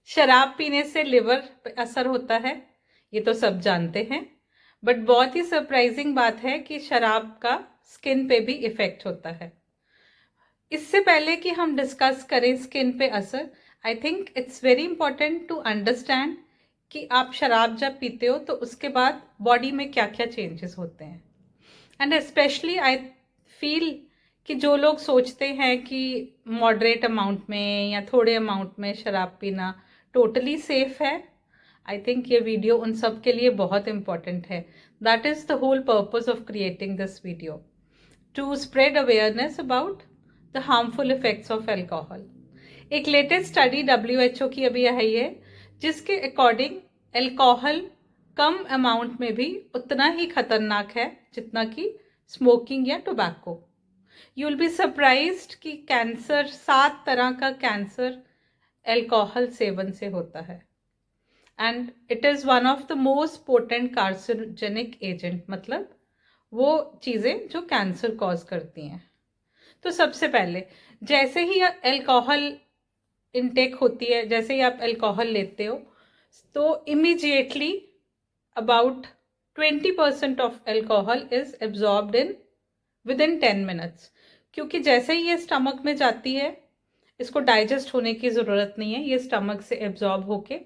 शराब पीने से लिवर पे असर होता है, ये तो सब जानते हैं। बट बहुत ही सरप्राइजिंग बात है कि शराब का स्किन पे भी इफेक्ट होता है। इससे पहले कि हम डिस्कस करें स्किन पे असर, I think it's very important to understand कि आप शराब जब पीते हो तो उसके बाद बॉडी में क्या क्या चेंजेस होते हैं। एंड स्पेशली आई फील कि जो लोग सोचते हैं कि मॉडरेट अमाउंट में या थोड़े अमाउंट में शराब पीना टोटली सेफ है, आई थिंक ये वीडियो उन सब के लिए बहुत इंपॉर्टेंट है। That is the whole purpose of creating this video, to spread awareness about the harmful effects of alcohol. एक लेटेस्ट स्टडी WHO की अभी आई है, जिसके अकॉर्डिंग अल्कोहल कम अमाउंट में भी उतना ही खतरनाक है जितना कि स्मोकिंग या tobacco. You will be surprised कि कैंसर, 7 तरह का कैंसर अल्कोहल सेवन से होता है। And it is one of the most potent carcinogenic agent, मतलब वो चीज़ें जो कैंसर कॉज करती हैं। तो सबसे पहले, जैसे ही अल्कोहल इनटेक होती है, जैसे ही आप अल्कोहल लेते हो, तो immediately about 20% of alcohol is absorbed in with in 10 minutes. क्योंकि जैसे ही ये स्टमक में जाती है, इसको डाइजेस्ट होने की ज़रूरत नहीं है, ये स्टमक से एब्जॉर्ब होके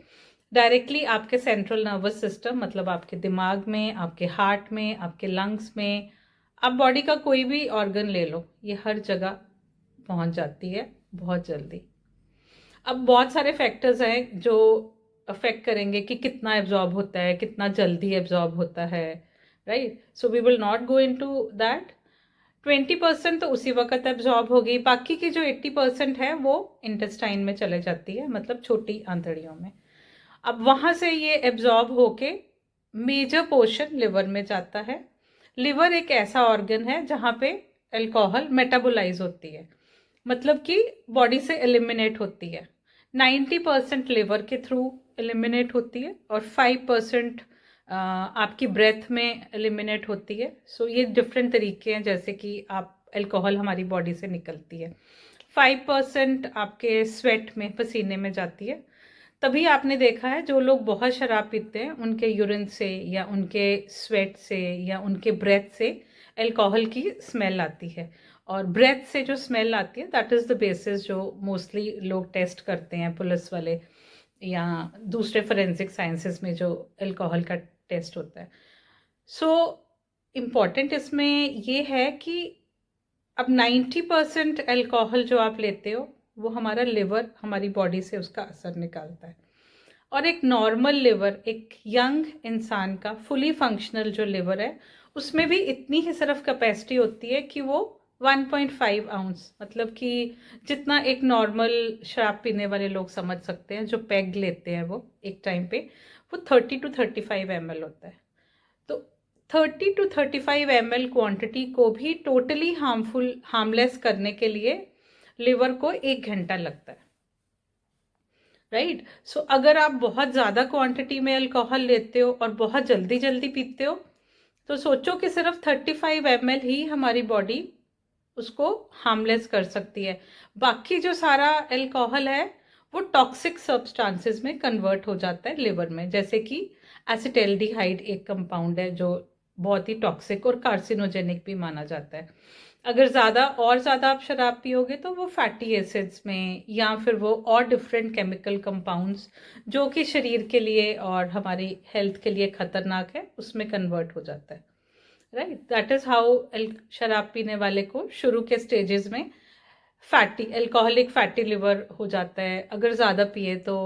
डायरेक्टली आपके सेंट्रल नर्वस सिस्टम, मतलब आपके दिमाग में, आपके हार्ट में, आपके लंग्स में, आप बॉडी का कोई भी ऑर्गन ले लो, ये हर जगह पहुंच जाती है बहुत जल्दी। अब बहुत सारे फैक्टर्स हैं जो अफेक्ट करेंगे कि कितना एब्जॉर्ब होता है, कितना जल्दी एब्जॉर्ब होता है, right. So we will not go into that. 20% तो उसी वक्त एब्जॉर्ब होगी, बाकी की जो 80% है वो इंटेस्टाइन में चले जाती है, मतलब छोटी आंतड़ियों में। अब वहाँ से ये एब्जॉर्ब होके मेजर पोर्शन लिवर में जाता है। लिवर एक ऐसा ऑर्गन है जहाँ पे अल्कोहल मेटाबोलाइज होती है, मतलब कि बॉडी से एलिमिनेट होती है। 90% लिवर के थ्रू एलिमिनेट होती है और 5% आपकी ब्रेथ में एलिमिनेट होती है। सो ये डिफरेंट तरीके हैं जैसे कि आप अल्कोहल हमारी बॉडी से निकलती है। 5% आपके स्वेट में, पसीने में जाती है। तभी आपने देखा है जो लोग बहुत शराब पीते हैं उनके यूरिन से या उनके स्वेट से या उनके ब्रेथ से अल्कोहल की स्मेल आती है। और ब्रेथ से जो स्मेल आती है, दैट इज़ द बेसिस जो मोस्टली लोग टेस्ट करते हैं, पुलिस वाले या दूसरे फोरेंसिक साइंसेस में जो अल्कोहल का टेस्ट होता है। सो इम्पॉर्टेंट इसमें ये है कि अब 90% अल्कोहल जो आप लेते हो वो हमारा लिवर, हमारी बॉडी से उसका असर निकालता है। और एक नॉर्मल लिवर, एक यंग इंसान का फुली फंक्शनल जो लिवर है, उसमें भी इतनी ही सिर्फ कैपेसिटी होती है कि वो 1.5 आउंस, मतलब कि जितना एक नॉर्मल शराब पीने वाले लोग समझ सकते हैं, जो पैग लेते हैं वो एक टाइम पे, वो 30 to 35 ml होता है। तो 30 to 35 ml क्वांटिटी को भी टोटली हार्मलेस करने के लिए लिवर को 1 घंटा लगता है, राइट। सो अगर आप बहुत ज़्यादा क्वांटिटी में अल्कोहल लेते हो और बहुत जल्दी जल्दी पीते हो, तो सोचो कि सिर्फ 35 ml ही हमारी बॉडी उसको हार्मलेस कर सकती है। बाकी जो सारा अल्कोहल है वो टॉक्सिक सब्सटेंसेस में कन्वर्ट हो जाता है लिवर में, जैसे कि एसिटाल्डिहाइड एक कंपाउंड है जो बहुत ही टॉक्सिक और कार्सिनोजेनिक भी माना जाता है। अगर ज़्यादा और ज़्यादा आप शराब पियोगे तो वो फैटी एसिड्स में या फिर वो और डिफरेंट केमिकल कंपाउंड्स जो कि शरीर के लिए और हमारी हेल्थ के लिए खतरनाक है, उसमें कन्वर्ट हो जाता है, राइट। दैट इज़ हाउ शराब पीने वाले को शुरू के स्टेजेस में फैटी, अल्कोहलिक फैटी लिवर हो जाता है। अगर ज़्यादा पिए तो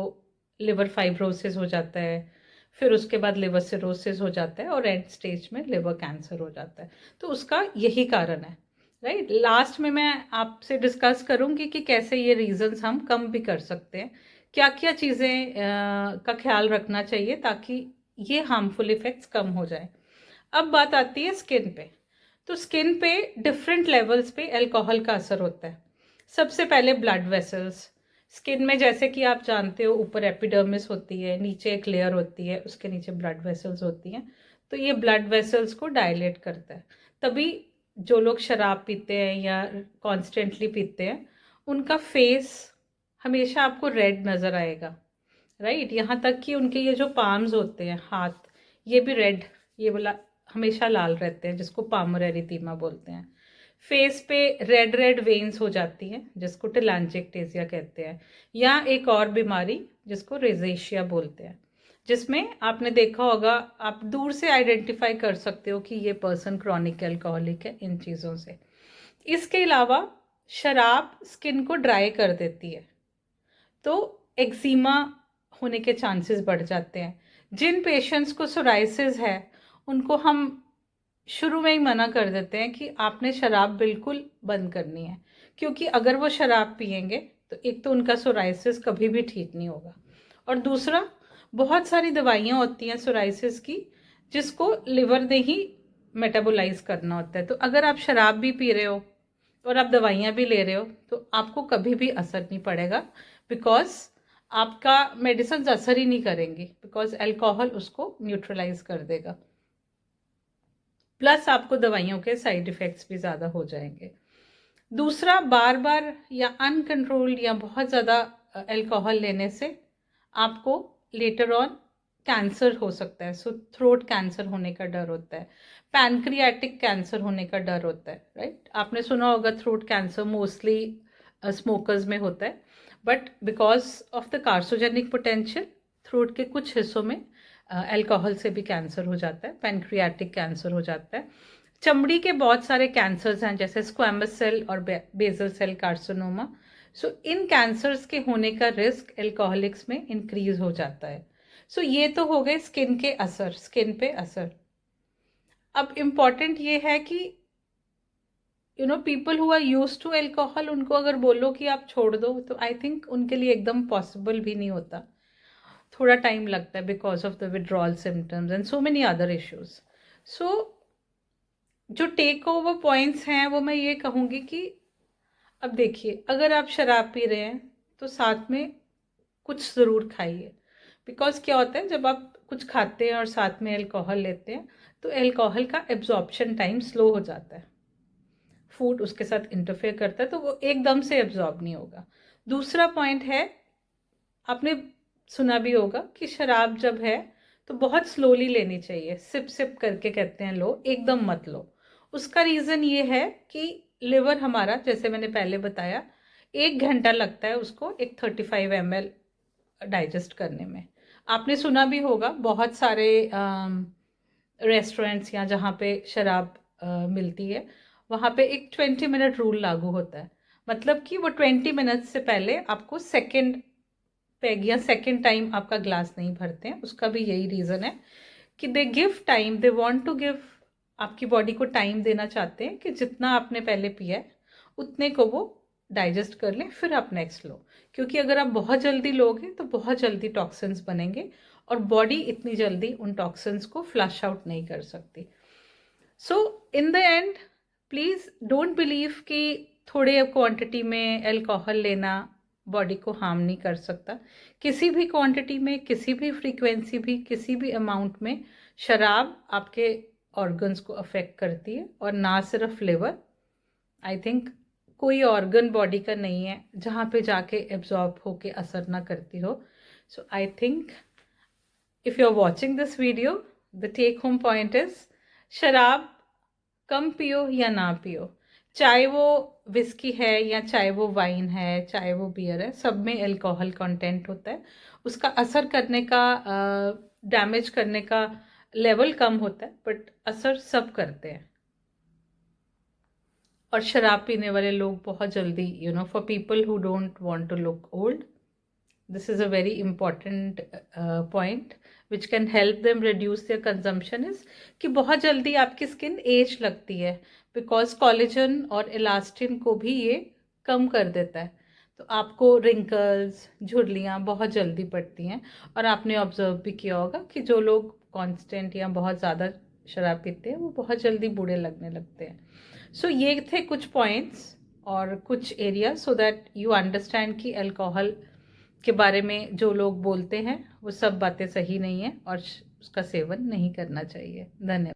लिवर फाइब्रोसिस हो जाता है, फिर उसके बाद लिवर सिरोसिस हो जाता है और एंड स्टेज में लिवर कैंसर हो जाता है। तो उसका यही कारण है, राइट। लास्ट में मैं आपसे डिस्कस करूंगी कि कैसे ये रीजंस हम कम भी कर सकते हैं, क्या क्या चीज़ें का ख्याल रखना चाहिए ताकि ये हार्मफुल इफ़ेक्ट्स कम हो जाए। अब बात आती है स्किन पे। तो स्किन पे डिफरेंट लेवल्स पे अल्कोहल का असर होता है। सबसे पहले ब्लड वेसल्स। स्किन में जैसे कि आप जानते हो ऊपर एपिडर्मिस होती है, नीचे एक लेयर होती है, उसके नीचे ब्लड वेसल्स होती हैं। तो ये ब्लड वेसल्स को डायलेट करता है। तभी जो लोग शराब पीते हैं या कॉन्स्टेंटली पीते हैं, उनका फेस हमेशा आपको रेड नज़र आएगा, राइट। यहाँ तक कि उनके ये जो पाम्स होते हैं, हाथ, ये भी रेड, ये वाला हमेशा लाल रहते हैं, जिसको पामर एरिथीमा बोलते हैं। फेस पे रेड रेड वेन्स हो जाती हैं, जिसको टेलांजिएक्टेसिया कहते हैं, या एक और बीमारी जिसको रोज़ेशिया बोलते हैं, जिसमें आपने देखा होगा, आप दूर से आइडेंटिफाई कर सकते हो कि ये पर्सन क्रॉनिक अल्कोहलिक है इन चीज़ों से। इसके अलावा शराब स्किन को ड्राई कर देती है, तो एक्जिमा होने के चांसेस बढ़ जाते हैं। जिन पेशेंट्स को सोराइसिस है, उनको हम शुरू में ही मना कर देते हैं कि आपने शराब बिल्कुल बंद करनी है, क्योंकि अगर वो शराब पिएंगे तो एक तो उनका सोराइसिस कभी भी ठीक नहीं होगा, और दूसरा बहुत सारी दवाइयाँ होती हैं सोराइसिस की, जिसको लिवर ने ही मेटाबोलाइज करना होता है। तो अगर आप शराब भी पी रहे हो और आप दवाइयाँ भी ले रहे हो, तो आपको कभी भी असर नहीं पड़ेगा, बिकॉज आपका मेडिसिन असर ही नहीं करेंगी, बिकॉज अल्कोहल उसको न्यूट्रलाइज कर देगा। प्लस आपको दवाइयों के साइड इफ़ेक्ट्स भी ज़्यादा हो जाएंगे। दूसरा, बार बार या अनकंट्रोल्ड या बहुत ज़्यादा अल्कोहल लेने से आपको लेटर ऑन कैंसर हो सकता है। सो थ्रोट कैंसर होने का डर होता है, पैनक्रियाटिक कैंसर होने का डर होता है, राइट। आपने सुना होगा थ्रोट कैंसर मोस्टली स्मोकर्स में होता है, but because of the carcinogenic potential throat के कुछ हिस्सों में अल्कोहल से भी कैंसर हो जाता है, पैनक्रियाटिक कैंसर हो जाता है। चमड़ी के बहुत सारे कैंसर्स हैं, जैसे स्क्वैमस सेल और बेसल सेल कार्सिनोमा। सो इन कैंसर्स के होने का रिस्क एल्कोहलिक्स में इंक्रीज हो जाता है। सो ये तो हो गए स्किन के असर, स्किन पे असर। अब इम्पॉर्टेंट ये है कि people who are used to alcohol, उनको अगर बोलो कि आप छोड़ दो, तो आई थिंक उनके लिए एकदम पॉसिबल भी नहीं होता, थोड़ा टाइम लगता है, because of the withdrawal symptoms and so many other issues. So जो टेक ओवर पॉइंट्स हैं, वो मैं ये कहूँगी कि अब देखिए, अगर आप शराब पी रहे हैं तो साथ में कुछ ज़रूर खाइए, बिकॉज क्या होता है, जब आप कुछ खाते हैं और साथ में अल्कोहल लेते हैं, तो अल्कोहल का एब्जॉर्प्शन टाइम स्लो हो जाता है, फूड उसके साथ इंटरफेयर करता है, तो वो एकदम से एब्जॉर्ब नहीं होगा। दूसरा पॉइंट है, आपने सुना भी होगा कि शराब जब है तो बहुत स्लोली लेनी चाहिए, सिप सिप करके कहते हैं लोग, एकदम मत लो। उसका रीज़न ये है कि लिवर हमारा, जैसे मैंने पहले बताया, 1 घंटा लगता है उसको एक 35 ml डाइजेस्ट करने में। आपने सुना भी होगा, बहुत सारे रेस्टोरेंट्स या जहाँ पे शराब मिलती है, वहाँ पे एक 20 मिनट रूल लागू होता है। मतलब कि वो 20 मिनट से पहले आपको सेकेंड पेग या सेकेंड टाइम आपका ग्लास नहीं भरते हैं। उसका भी यही रीज़न है कि they give time, they want to give, आपकी बॉडी को टाइम देना चाहते हैं कि जितना आपने पहले पिया है उतने को वो डाइजेस्ट कर लें, फिर आप नेक्स्ट लो। क्योंकि अगर आप बहुत जल्दी लोगे तो बहुत जल्दी टॉक्सिन्स बनेंगे, और बॉडी इतनी जल्दी उन टॉक्सिन्स को फ्लश आउट नहीं कर सकती। So in the end, please don't believe कि थोड़े क्वांटिटी में अल्कोहल लेना बॉडी को हार्म नहीं कर सकता। किसी भी क्वांटिटी में, किसी भी फ्रीक्वेंसी भी, किसी भी अमाउंट में शराब आपके ऑर्गन्स को अफेक्ट करती है, और ना सिर्फ लिवर। आई थिंक कोई ऑर्गन बॉडी का नहीं है जहाँ पे जाके एब्जॉर्ब होके असर ना करती हो। So I think if you are watching this video, the take home point is, शराब कम पियो या ना पियो, चाहे वो विस्की है या चाहे वो वाइन है, चाहे वो बियर है, सब में अल्कोहल कंटेंट होता है। उसका असर करने का, डैमेज करने का लेवल कम होता है, बट असर सब करते हैं। और शराब पीने वाले लोग बहुत जल्दी, for people who don't want to look old, this is a very important point which can help them reduce their consumption is कि बहुत जल्दी आपकी स्किन एज लगती है, बिकॉज कोलेजन और इलास्टिन को भी ये कम कर देता है। तो आपको रिंकल्स, झुर्रियाँ बहुत जल्दी पड़ती हैं। और आपने ऑब्जर्व भी किया होगा कि जो लोग कांस्टेंट या बहुत ज़्यादा शराब पीते हैं, वो बहुत जल्दी बूढ़े लगने लगते हैं। सो ये थे कुछ पॉइंट्स और कुछ area, so that you understand कि अल्कोहल के बारे में जो लोग बोलते हैं वो सब बातें सही नहीं है, और उसका सेवन नहीं करना चाहिए। धन्यवाद।